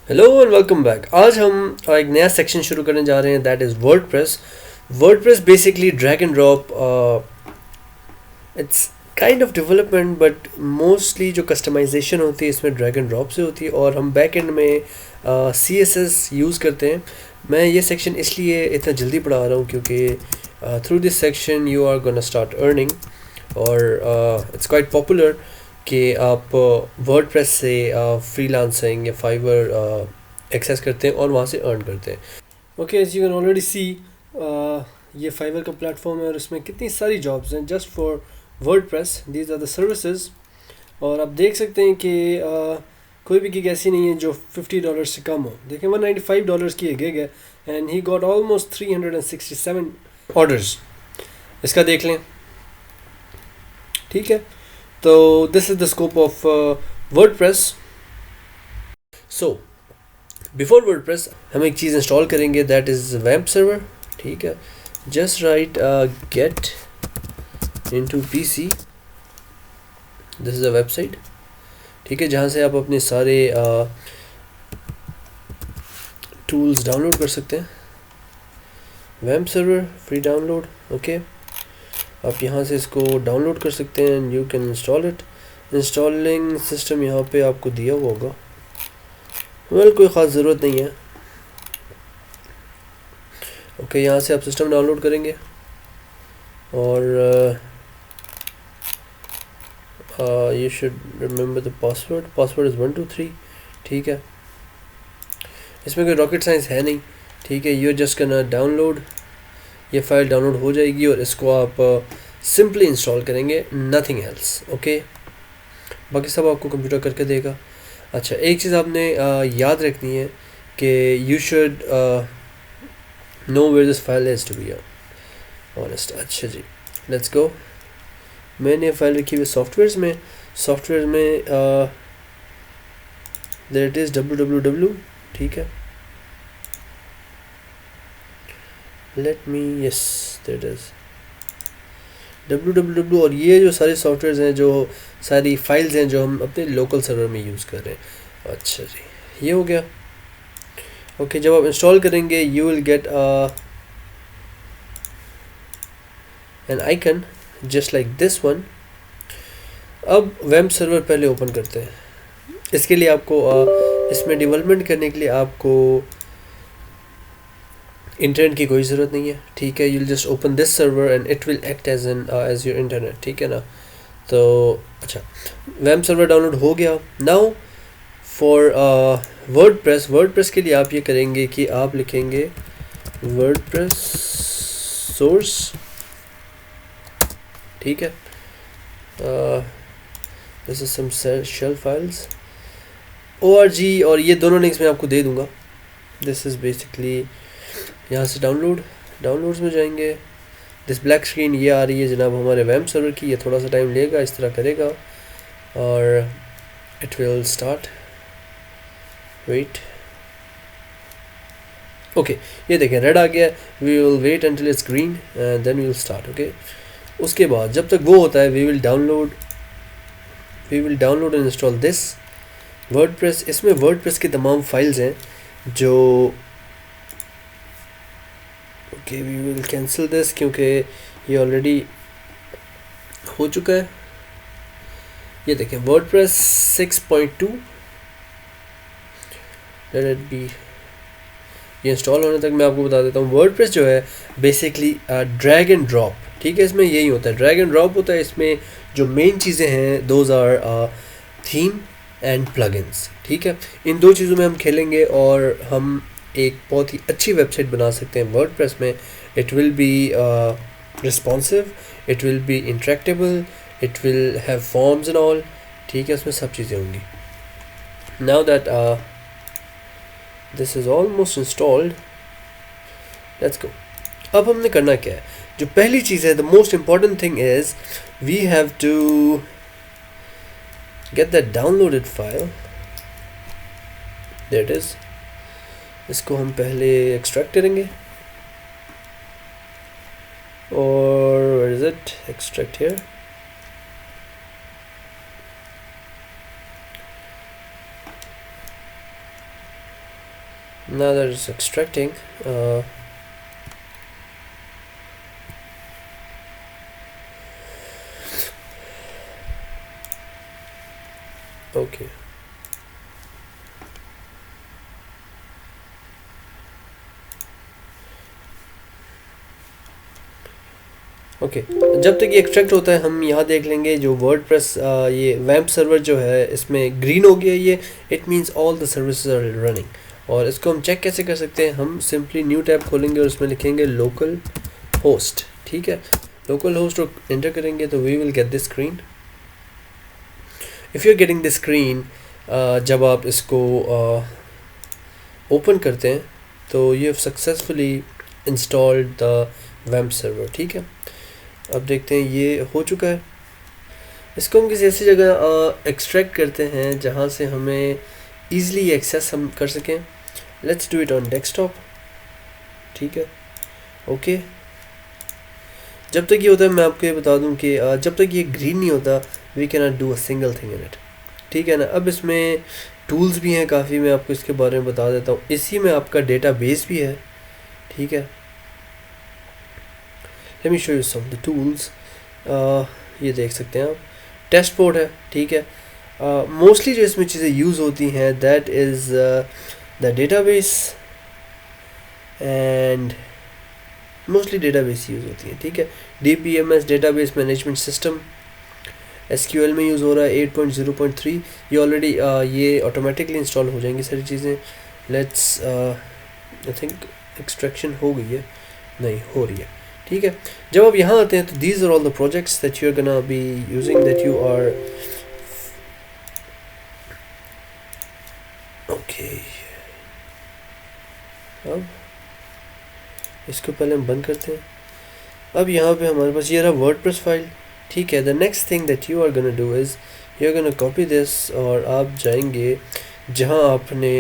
Hello and welcome back. आज हम एक नया सेक्शन शुरू करने जा रहे हैं, that is WordPress. WordPress basically drag and drop, it's kind of development, but mostly जो कस्टमाइजेशन होती है इसमें ड्रैग एंड ड्रॉप से होती है, और हम बैक एंड में सी एस एस यूज़ करते हैं। मैं ये सेक्शन इसलिए इतना जल्दी पढ़ा रहा हूँ क्योंकि through this section you are gonna start earning, और इट्स क्वाइट पॉपुलर कि आप वर्डप्रेस से फ्रीलांसिंग या फाइवर एक्सेस करते हैं और वहाँ से अर्न करते हैं। Okay, as you can already see, ये फाइवर का प्लेटफॉर्म है और इसमें कितनी सारी जॉब्स हैं just for WordPress. These are the services. और आप देख सकते हैं कि कोई भी गिग ऐसी नहीं है जो $50 से कम हो। देखें, $195 की गिग है and he got almost 367 orders. इसका देख लें, ठीक है। तो this is the scope of WordPress. So before WordPress हम एक चीज़ इंस्टॉल करेंगे, दैट इज़ वैम्प सर्वर। ठीक है, just right get into PC, this is a website, ठीक है, जहाँ से आप अपने सारे टूल्स डाउनलोड कर सकते हैं। वैम्प सर्वर फ्री डाउनलोड, ओके। आप यहाँ से इसको डाउनलोड कर सकते हैं, you can install it. Installing system यहाँ पे आपको दिया हुआ होगा, वेल कोई ख़ास ज़रूरत नहीं है। ओके, यहाँ से आप सिस्टम डाउनलोड करेंगे और you should remember the password. Password is 123, ठीक है। इसमें कोई रॉकेट साइंस है नहीं, ठीक है। यू जस्ट कैन डाउनलोड, ये फाइल डाउनलोड हो जाएगी और इसको आप सिंपली इंस्टॉल करेंगे, नथिंग एल्स, ओके। बाकी सब आपको कंप्यूटर करके देगा। अच्छा, एक चीज़ आपने याद रखनी है कि you should know where this file is to be honest. अच्छा जी, लेट्स गो। मैंने फाइल रखी हुई सॉफ्टवेयर्स में। सॉफ्टवेयर में देयर इट इज़ www, ठीक है। Let me, yes there it is www। और ये जो सारे सॉफ्टवेयर्स हैं, जो सारी फाइल्स हैं जो हम अपने लोकल सर्वर में यूज़ कर रहे हैं। अच्छा जी, ये हो गया। ओके, जब आप इंस्टॉल करेंगे you will get an icon just like this one. अब वैम्प सर्वर पहले ओपन करते हैं। इसके लिए आपको इसमें डेवलपमेंट करने के लिए आपको इंटरनेट की कोई ज़रूरत नहीं है, ठीक है। You'll just open this server and it will act as as your internet, ठीक है ना। तो अच्छा, वैम्प सर्वर डाउनलोड हो गया। नाउ फॉर वर्डप्रेस, वर्डप्रेस के लिए आप ये करेंगे कि आप लिखेंगे वर्डप्रेस सोर्स, ठीक है। This is some shell files org, और ये दोनों लिंक्स मैं आपको दे दूंगा। दिस इज़ बेसिकली, यहाँ से डाउनलोड्स में जाएंगे। दिस ब्लैक स्क्रीन ये आ रही है जनाब हमारे वैम्प सर्वर की। ये थोड़ा सा टाइम लेगा, इस तरह करेगा और it will start. Wait, okay, ये देखें रेड आ गया। We will wait until it's green and then we will start, okay. उसके बाद जब तक वो होता है we will download and install this WordPress. इसमें वर्डप्रेस की तमाम फाइल्स हैं जो, okay we will cancel this क्योंकि ये ऑलरेडी हो चुका है। ये देखें वर्डप्रेस 6.2, लेट इट बी। ये इंस्टॉल होने तक मैं आपको बता देता हूँ। वर्डप्रेस जो है बेसिकली ड्रैग एंड ड्रॉप, ठीक है। इसमें यही होता है, ड्रैग एंड ड्रॉप होता है। इसमें जो मेन चीज़ें हैं those are theme and plugins, ठीक है। इन दो चीज़ों में हम खेलेंगे और हम एक बहुत ही अच्छी वेबसाइट बना सकते हैं वर्डप्रेस में। It will be responsive, it will be interactable, it will have forms and all, ठीक है। उसमें सब चीज़ें होंगी। Now that this is almost installed, let's go. अब हमने करना क्या है? जो पहली चीज़ है, the most important thing is we have to get that downloaded file, there it is। इसको हम पहले एक्सट्रैक्ट करेंगे और where is it, extract here। now that is extracting. Okay, okay जब तक ये एक्सट्रैक्ट होता है हम यहाँ देख लेंगे जो वर्डप्रेस ये वैम्प सर्वर जो है इसमें ग्रीन हो गया ये, it means all the services are running. और इसको हम चेक कैसे कर सकते हैं, हम सिंपली न्यू टैब खोलेंगे और उसमें लिखेंगे लोकल होस्ट, ठीक है। लोकल होस्ट और एंटर करेंगे तो we will get this screen. If you are getting this screen, जब आप इसको ओपन करते हैं तो you have successfully installed the वैम्प सर्वर, ठीक है। अब देखते हैं ये हो चुका है। इसको हम किसी ऐसी जगह एक्सट्रैक्ट करते हैं जहाँ से हमें ईज़िली एक्सेस हम कर सकें। Let's do it on desktop, ठीक है। ओके, जब तक ये होता है मैं आपको ये बता दूं कि जब तक ये ग्रीन नहीं होता we can not do a single thing in it, ठीक है ना। अब इसमें टूल्स भी हैं काफ़ी, मैं आपको इसके बारे में बता देता हूँ। इसी में आपका डेटाबेस भी है, ठीक है। Let me show you some the tools. ये देख सकते हैं आप, डैशबोर्ड है, ठीक है। मोस्टली जो इसमें चीज़ें यूज़ होती हैं that is the database, and mostly database use होती है, ठीक है। DBMS database management system SQL में यूज़ हो रहा है 8.0.3। ये ऑलरेडी ये ऑटोमेटिकली इंस्टॉल हो जाएंगी सारी चीज़ें। लेट्स आई थिंक एक्सट्रैक्शन हो गई है, नहीं हो रही है, ठीक है। जब आप यहाँ आते हैं तो these are all the projects that you are gonna be using, that you are okay. अब इसको पहले हम बंद करते हैं। अब यहाँ पे हमारे पास ये रहा वर्डप्रेस फाइल, ठीक है। The next thing that you are gonna do is you are gonna copy this, और आप जाएंगे जहाँ आपने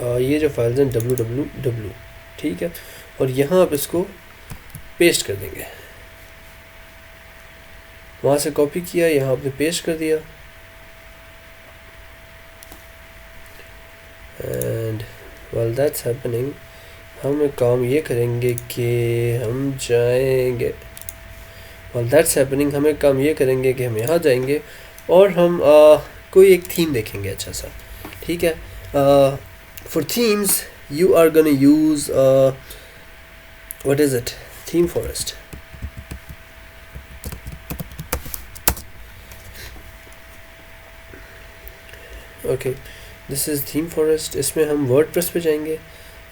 ये जो फाइल्स हैं www, ठीक है, और यहाँ आप इसको पेस्ट कर देंगे। वहाँ से कॉपी किया, यहाँ आपने पेस्ट कर दिया, एंड व्हाइल दैट्स हैपनिंग हम एक काम ये करेंगे कि हम जाएंगे व्हाइल दैट्स हैपनिंग हम एक काम ये करेंगे कि हम यहाँ जाएंगे और हम कोई एक थीम देखेंगे अच्छा सा, ठीक है। For themes you are gonna use what is it, theme forest, okay, this is theme forest। इसमें हम WordPress पे जाएंगे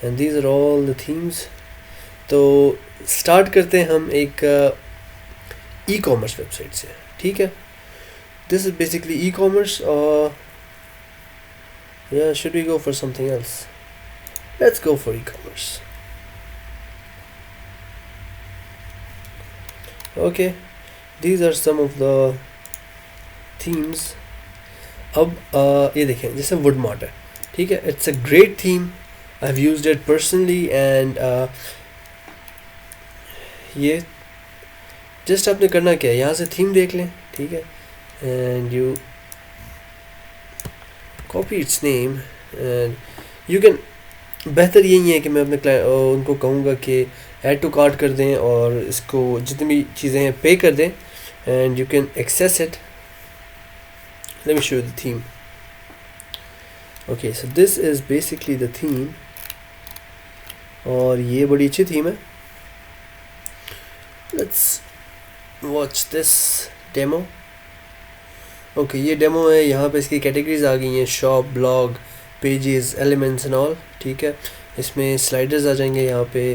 and these are all the themes। तो स्टार्ट करते हैं हम एक e-commerce वेबसाइट से, ठीक है। this is basically e-commerce, yeah, should we go for something else? Let's go for e-commerce. Okay, these are some of the themes। अब ये देखें जैसे वुडमार्ट है, ठीक है। It's a great theme, I've used it personally, and ये just आपने करना क्या है, यहाँ से थीम देख लें, ठीक है, and you copy its name and you can, बेहतर यही है कि मैं अपने उनको कहूँगा कि ऐड टू कार्ट कर दें और इसको जितनी भी चीज़ें हैं पे कर दें, and you can access it. Let me show you the theme. Okay, so this is basically the theme, और ये बड़ी अच्छी थीम है। Let's watch this demo. Okay, ये डेमो है, यहाँ पे इसकी कैटेगरीज आ गई हैं, shop, blog, pages, elements and all, ठीक है। इसमें स्लाइडर्स आ जाएंगे, यहाँ पे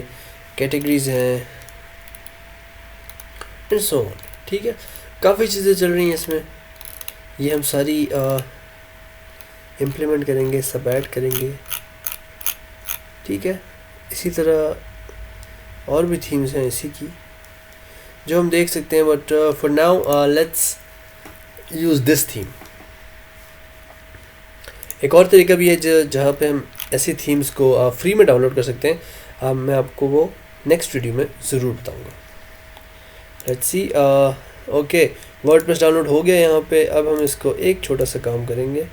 कैटेगरीज हैं एंड सो ऑन, ठीक है। काफ़ी चीज़ें चल रही हैं इसमें, ये हम सारी इम्प्लीमेंट करेंगे, सब ऐड करेंगे, ठीक है। इसी तरह और भी थीम्स हैं इसी की जो हम देख सकते हैं, but for now let's use this theme. एक और तरीका भी है जहाँ पे हम ऐसी थीम्स को फ्री में डाउनलोड कर सकते हैं, मैं आपको वो नेक्स्ट वीडियो में ज़रूर बताऊँगा। Let's see. Okay, WordPress download हो गया यहाँ पे। अब हम इसको एक छोटा सा काम करेंगे,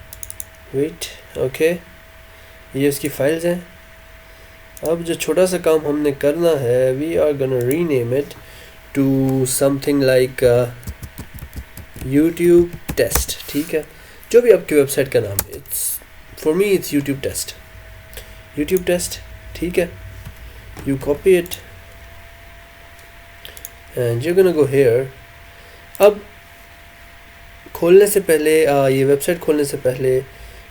वेट, ओके, ये उसकी फाइल्स हैं। अब जो छोटा सा काम हमने करना है, we are gonna rename it to something like YouTube test, ठीक है, जो भी आपकी वेबसाइट का नाम है। It's for me it's YouTube test, YouTube test, ठीक है। You copy it and you gonna go here. अब खोलने से पहले ये वेबसाइट खोलने से पहले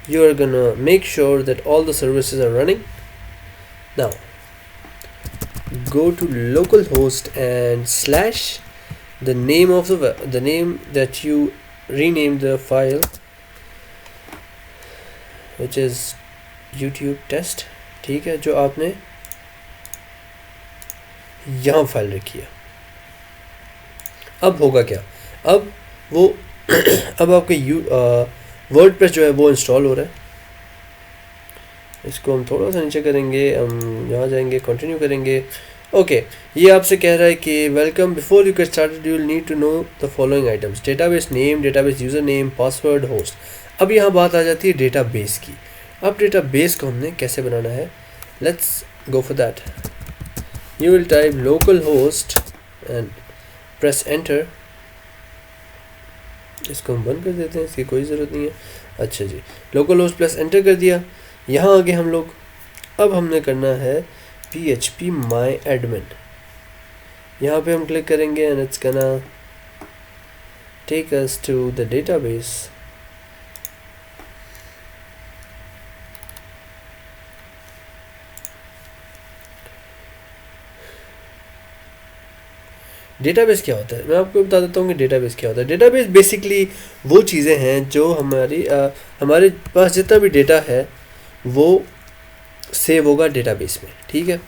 you are gonna make sure that all the services are running. Now go to localhost and slash the name of the name that you renamed the file, which is YouTube test, ठीक है, जो आपने यहाँ file रखी है। अब होगा क्या, अब वो अब आपके वर्डप्रेस जो है वो इंस्टॉल हो रहा है। इसको हम थोड़ा सा नीचे करेंगे, हम यहाँ जाएंगे, कंटिन्यू करेंगे। ओके, ये आपसे कह रहा है कि welcome, before you get started you will need to know the following items, database name, database user name, password, host. अब यहाँ बात आ जाती है डेटाबेस की। अब डेटाबेस को हमने कैसे बनाना है, let's go for that. You will type local host and press enter. इसको हम बंद कर देते हैं, इसकी कोई ज़रूरत नहीं है। अच्छा जी, लोकल होस्ट प्लस एंटर कर दिया। यहाँ आगे हम लोग, अब हमने करना है PHP my admin। यहाँ पे हम क्लिक करेंगे and it's gonna take us to the database. Database क्या होता है, मैं आपको बता देता हूँ कि डेटाबेस क्या होता है। डेटाबेस बेसिकली वो चीज़ें हैं जो हमारे पास जितना भी डेटा है वो सेव होगा डेटाबेस में, ठीक है।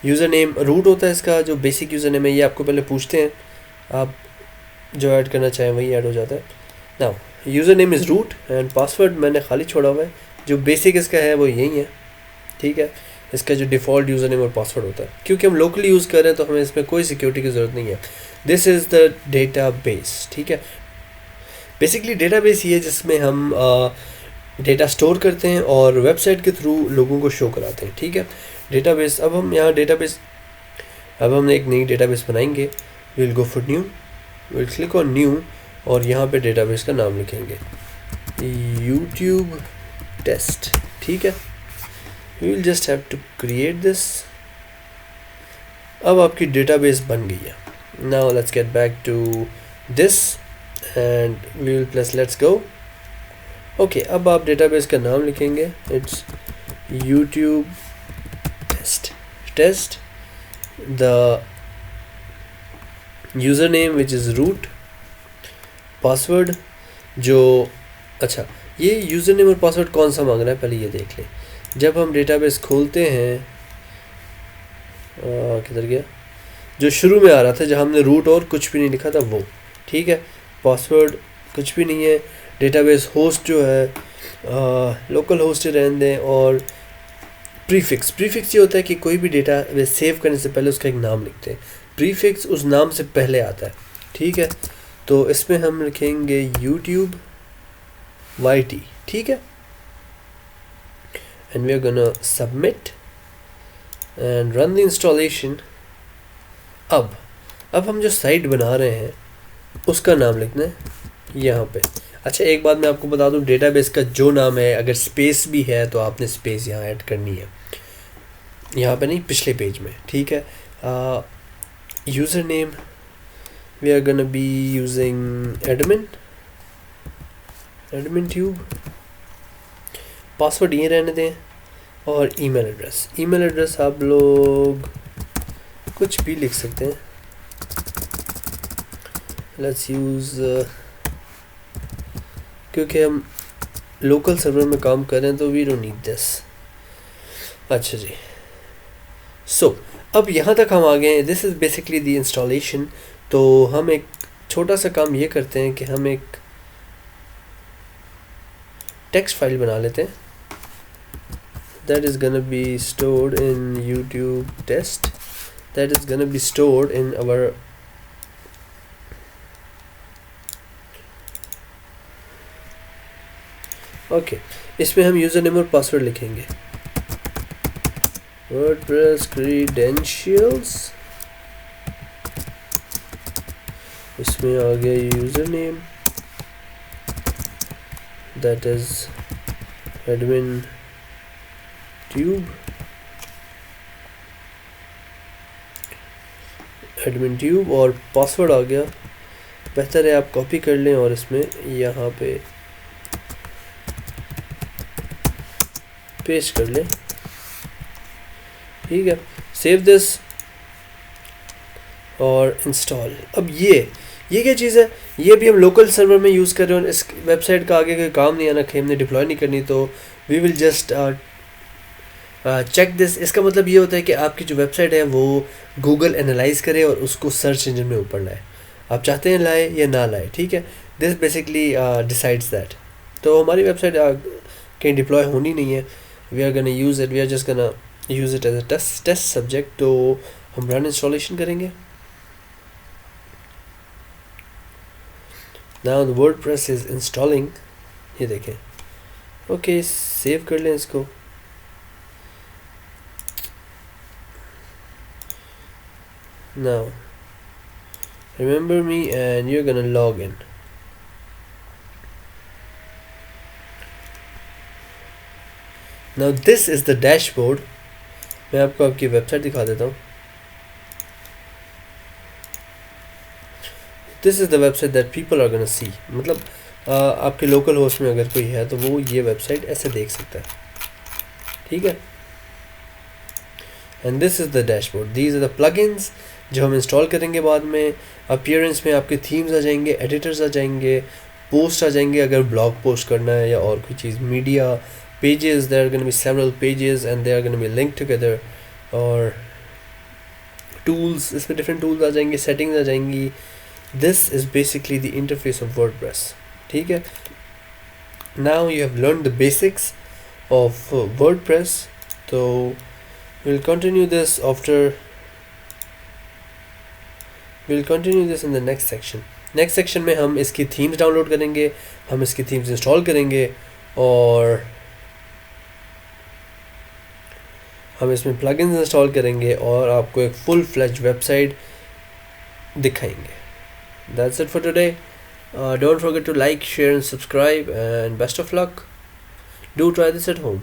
यूज़र नेम रूट होता है इसका, जो बेसिक यूज़र नेम है ये आपको पहले पूछते हैं, आप जो ऐड करना चाहें वही ऐड हो जाता है। Now user name is root and password मैंने खाली छोड़ा हुआ है, जो बेसिक इसका है वो यही है, ठीक है। इसका जो डिफ़ॉल्ट यूज़र नेम और पासवर्ड होता है, क्योंकि हम लोकली यूज़ कर रहे हैं तो हमें इसमें कोई सिक्योरिटी की ज़रूरत नहीं है। दिस इज़ द डेटाबेस, ठीक है। बेसिकली डेटाबेस ये है जिसमें हम डेटा स्टोर करते हैं और वेबसाइट के थ्रू लोगों को शो कराते हैं, ठीक है। डेटाबेस, अब हम यहाँ डेटाबेस, अब हम एक नई डेटाबेस बनाएंगे। Will go for new, will click on new और यहाँ पे डेटाबेस का नाम लिखेंगे यूट्यूब टेस्ट, ठीक है। We will just have to create this. अब आपकी डेटाबेस बन गई है। Now let's get back to this and we will press let's go. Okay, अब आप डेटाबेस का नाम लिखेंगे, it's YouTube test, the user name which is root, password जो, अच्छा ये यूज़र नेम और पासवर्ड कौन सा मांग रहा है पहले ये देख लें। जब हम डेटाबेस खोलते हैं, किधर गया, जो शुरू में आ रहा था जहाँ हमने रूट और कुछ भी नहीं लिखा था वो, ठीक है। पासवर्ड कुछ भी नहीं है। डेटाबेस होस्ट जो है लोकल होस्ट रहने दें। और प्रीफिक्स ये होता है कि कोई भी डेटाबेस सेव करने से पहले उसका एक नाम लिखते हैं, प्रीफिक्स उस नाम से पहले आता है, ठीक है। तो इसमें हम लिखेंगे यूट्यूब YT, ठीक है। And we are gonna submit and run the installation. अब हम जो साइट बना रहे हैं उसका नाम लिखना है यहाँ पे। अच्छा एक बात मैं आपको बता दूँ, डेटाबेस का जो नाम है अगर स्पेस भी है तो आपने स्पेस यहाँ ऐड करनी है, यहाँ पे नहीं, पिछले पेज में, ठीक है। User name we are gonna be using admin tube, password ये रहने दें और ईमेल एड्रेस आप लोग कुछ भी लिख सकते हैं। लेट्स यूज़, क्योंकि हम लोकल सर्वर में काम कर रहे हैं तो वी डोंट नीड दिस। अच्छा जी, सो अब यहाँ तक हम आ गए हैं। This is basically the installation. तो हम एक छोटा सा काम ये करते हैं कि हम एक टेक्स्ट फाइल बना लेते हैं, that is gonna be stored in YouTube test, that is gonna be stored in our okay, इसमें हम यूज़र नेम और पासवर्ड लिखेंगे। वर्डप्रेस क्रीडेंशियल्स, इसमें आ गया user name, that is admin tube, और पासवर्ड आ गया। बेहतर है आप कॉपी कर लें और इसमें यहाँ पे पेस्ट कर लें। ठीक है, सेव दिस और इंस्टॉल। अब ये क्या चीज़ है, ये भी हम लोकल सर्वर में यूज़ कर रहे हैं। इस वेबसाइट का आगे कोई काम नहीं आना, हमने डिप्लॉय नहीं करनी, तो we will just check this. इसका मतलब ये होता है कि आपकी जो वेबसाइट है वो गूगल एनालाइज करे और उसको सर्च इंजन में ऊपर लाए। आप चाहते हैं लाए या ना लाए, ठीक है, दिस बेसिकली डिसाइड्स दैट। तो हमारी वेबसाइट कहीं डिप्लॉय होनी नहीं है, we are gonna use it, we are just gonna use it as a test subject. तो हम रन इंस्टॉलेशन करेंगे। Now the WordPress is installing, ये देखें। ओके, सेव कर लें इसको। Now remember me and you're gonna log in. Now this is the dashboard. मैं आपको आपकी वेबसाइट दिखा देता हूँ। This is the website that people are gonna see. मतलब आपके लोकल होस्ट में अगर कोई है तो वो ये वेबसाइट ऐसे देख सकता है, ठीक है। And this is the dashboard, these are the plugins जो हम इंस्टॉल करेंगे बाद में। अपीयरेंस में आपके थीम्स आ जाएंगे, एडिटर्स आ जाएंगे, पोस्ट आ जाएंगे अगर ब्लॉग पोस्ट करना है या और कोई चीज़, media pages, there are gonna be several pages and they are gonna be link together, और टूल्स, इसमें डिफरेंट टूल्स आ जाएंगे, सेटिंग्स आ जाएंगी। This is basically the interface of WordPress, ठीक है। Now you have learn the basics of WordPress, तो we'll continue this in the next section. Next section में हम इसकी थीम्स डाउनलोड करेंगे, हम इसकी थीम्स इंस्टॉल करेंगे और हम इसमें प्लगइन्स इंस्टॉल करेंगे और आपको एक फुल फ्लेज वेबसाइट दिखाएंगे। That's it for today. Don't forget to like, share and subscribe, and best of luck. Do try this at home.